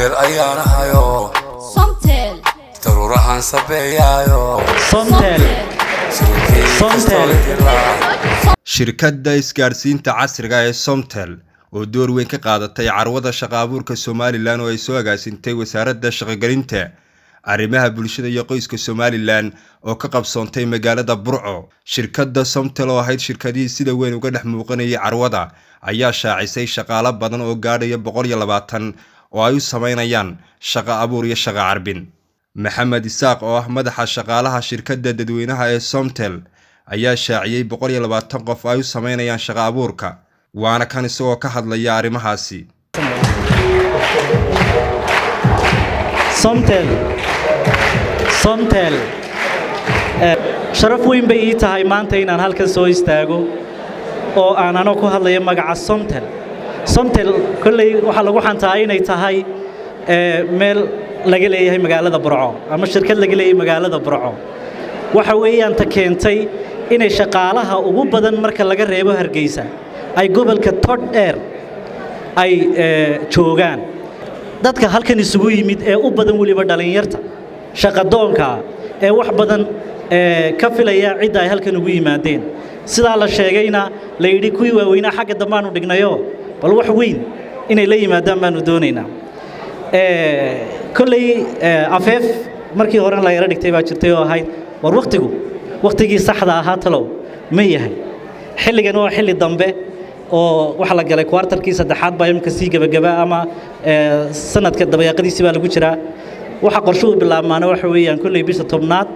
Somtel ayana hayo Somtel Tarurahan sabeeyayo Somtel shirkadda isgaarsiinta casriga ee Somtel oo door weyn ka qaadatay carwada shaqo abuurka Soomaaliland oo ay soo agaasintay wasaaradda shaqo-gelinta arrimaha bulshada iyo qoyska Soomaaliland oo ka qabsoontay magaalada Burco. Shirkadda Somtel oo ahayd shirkadii sida weyn uga dhex muuqanayay carwada ayaa shaacisay shaqaale badan oo gaadhaya 120 oo ay u sameynayaan shaqo abuur iyo shaqo carbin. Maxamed Isaaq oo ah madaxa shaqaalaha shirkadda dadweynaha ee Somtel ayaa shaaciyay 120 qof ay u sameynayaan shaqo abuurka waana kan isagoo ka hadlaya arrimahaasi. Somtel sharaf weyn bay ii tahay maanta inaan halkan soo istaago oo aan anoo ku hadlayo magaca Somtel kulley waxa lagu xantaa inay tahay meel laga leeyahay magaalada Burco ama shirkad laga leeyahay magaalada Burco waxa weeyaan ta keentay inay shaqaalaha ugu badan marka laga reebo Hargeysa ay gobolka Togdheer ay joogaan dadka halkan isugu yimid ee u badan waliba dhalinyarta shaqadoonka ee wax badan ka filaya cid ay halkan ugu yimaadeen sida la sheegayna la yiri kuwii waaweynaa xagga dambaanu dhignayo bal wax weyn inay la yimaadaan baanu doonaynaa kulley afeef markii hore la yara dhigtay baa jirtay oo ahayd war waqtigii saxda ahaa talow ma yahay xilligan waa xilli dambe oo waxa la galay kwartalkii saddexaad baa imka sii gabagaba ama sanadka dabayaaqadiisii baa lagu jiraa waxa qorshuhu bilaabmaana waxa weeyaan kulley bisha 10aad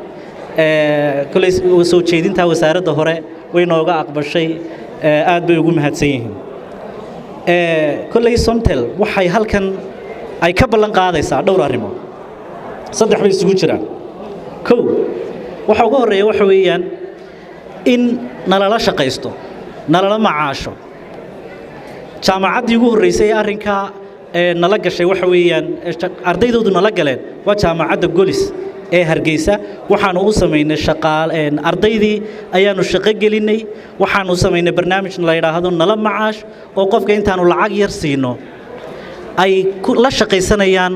kulley soo jeedinta wasaaradda hore way nooga aqbashay aad bay ugu mahadsan yihiin kulley Somtel waxay halkan ay ka ballan qaadaysaa dhowr arrimood saddex bay isugu jiraan kow waxa ugu horeeya waxa weeyaan in nalala shaqaysto nalala macaasho jaamacaddii ugu horeysay arrinka nala gashay waxa weeyaan ardaydoodu nala galeen waa jaamacadda Golis ee Hargeysa waxaanu u sameynay ardaydii ayaanu shaqo gelinay waxaanu u sameynay barnaamij la yiraahdo nala macaash oo qofka intaanu lacag yar siino ay la shaqaysanayaan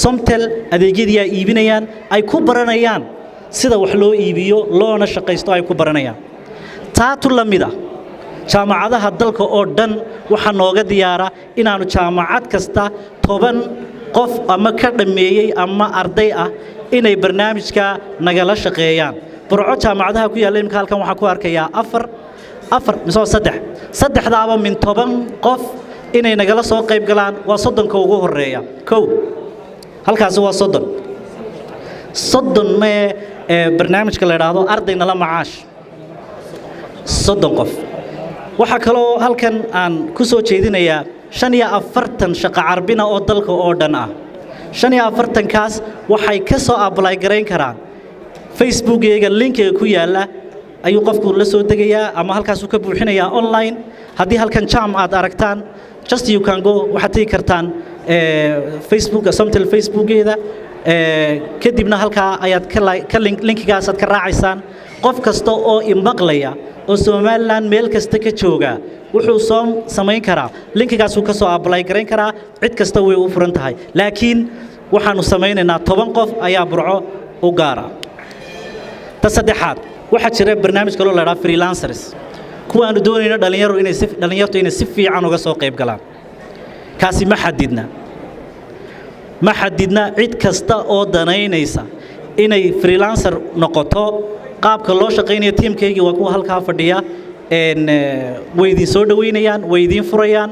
Somtel adeegyadii ay iibinayaan ay ku baranayaan sida wax loo iibiyo loona shaqaysto ay ku baranayaan taatu lamida jaamacadaha dalka oo dhan waxa nooga diyaara inaanu jaamacad kasta 10 qof ama ka dhameeyay ama arday ah inay barnaamijka nagala shaqeeyaan Burco jaamacadaha ku yaala imka halkan waxa ku arkayaa 4 mise 3 saddexdaaba min 10 qof inay nagala soo qayb galaan waa 30ka ugu horeeya kow halkaas waa 30 ma barnaamijka la yiraahdo arday nala macaash 30 qof waxa kale oo halkan aan ku soo jeedinayaa 45 shaqo carbina oo dalka oo dhan ah 45 kaas waxay ka soo apply gareyn karaan Facebook-eega link-ga ku yaala ayuu qofku la soo degayaa ama halkaas uu ka buuxinayaa online haddii halkan jam aad aragtaan just you can go waxaad tagi kartaan Facebook Somtel Facebook-eeda kadibna halka ayaad ka link-gaas aad ka raacaysaan qof kasta oo imaqlaya oo Soomaaliland meel kasta ka jooga wuxuu soo sameyn karaa link-gaas uu ka soo apply gareyn karaa cid kasta way u furan tahay laakiin waxaanu sameynaynaa 10 qof ayaa Burco u gaara ta saddexaad waxa jira barnaamij kale oo la yiraahdo freelancers kuwa aanu doonayno dhalinyartu inay si fiican uga soo qayb galaan kaasi ma xadidna cid kasta oo danaynaysa inay freelancer noqoto qaabka loo shaqeynayo teamkayga waa kuwa halka fadhiya way idin soo dhaweynayaan way idin furayaan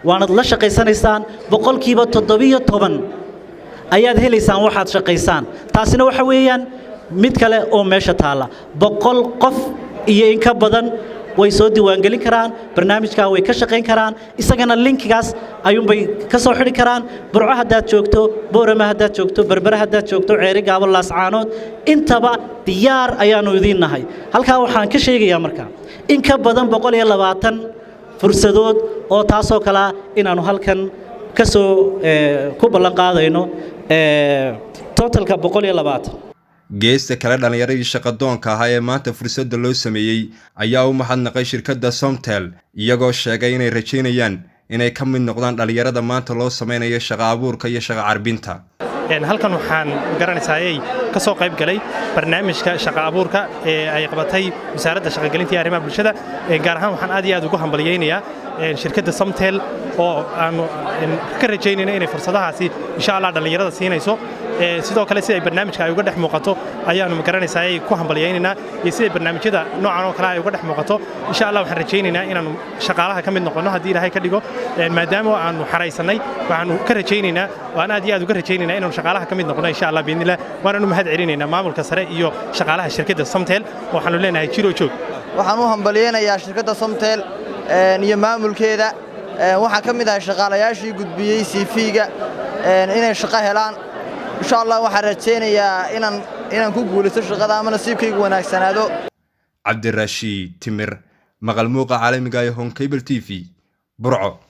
waanad la shaqeysanaysaan 17% ayaad helaysaan waxaad shaqeysaan taasina waxa weeyaan mid kale oo meesha taala 100 qof iyo in ka badan way soo diiwaan gelin karaan barnaamijka way ka shaqeyn karaan isagana link-gaas ayuunbay ka soo xidhi karaan Burco haddaad joogto Boorama haddaad joogto Berbera haddaad joogto Ceeri Gaabo Laascaanood intaba diyaar ayaanu idin nahay halka waxaan ka sheegayaa marka in ka badan 120 fursadood oo taasoo kala inaanu halkan ka soo ku ballan qaadayno totalka 120 geesta kale dhalinyaradii shaqadoonka ahaa ee maanta fursadda loo sameeyay ayaa u mahadnaqay shirkadda Somtel iyagoo sheegay inay rajeynayaan inay ka mid noqdaan dhalinyarada maanta loo sameynayo shaqo abuurka iyo shaqo carbinta. halkan waxaan garanaysaayay ka soo qayb galay barnaamijka shaqo abuurka ee ay qabatay wasaaradda shaqagelinta iyo arrimaha bulshada. gaar ahaan waxaan aad iyo aad ugu hambaliyeynayaa shirkadda Somtel oo aan ka rajaynayno inay fursadahaasi insha Allah dhalinyarada siinayso. sidoo kale si ay barnaamijka ay uga dhex muuqato ayaanu garanaysaayay ku hambaliyeynaynaa iyo si ay barnaamijyada noocan oo kale ay uga dhex muuqato insha Allah waxaan rajaynaynaa inaanu shaqaalaha ka mid noqono haddii Ilaahay ka dhigo. maadaama aanu xaraysanay waxaanu ka rajaynaynaa waan aad iyo aad uga rajaynaynaa inaanu shaqaalaha ka mid noqono insha Allah biidnillah. waanu mahad celinaynaa maamulka sare iyo shaqaalaha shirkadda Somtel waxaanu leenahay jiro joog. waxaan u hambaliyeynayaa shirkadda Somtel iyo maamulkeeda. waxaan ka mid ahay shaqaalayaashii gudbiyey CV-ga inay shaqo helaan. insha Allah waxaan rajaynayaa inaan ku guulaysto shaqada ama nasiibkaygu wanaagsanaado. Cabdirashiid Timir, maqal muuqa caalamiga ee Home Cable TV, Burco.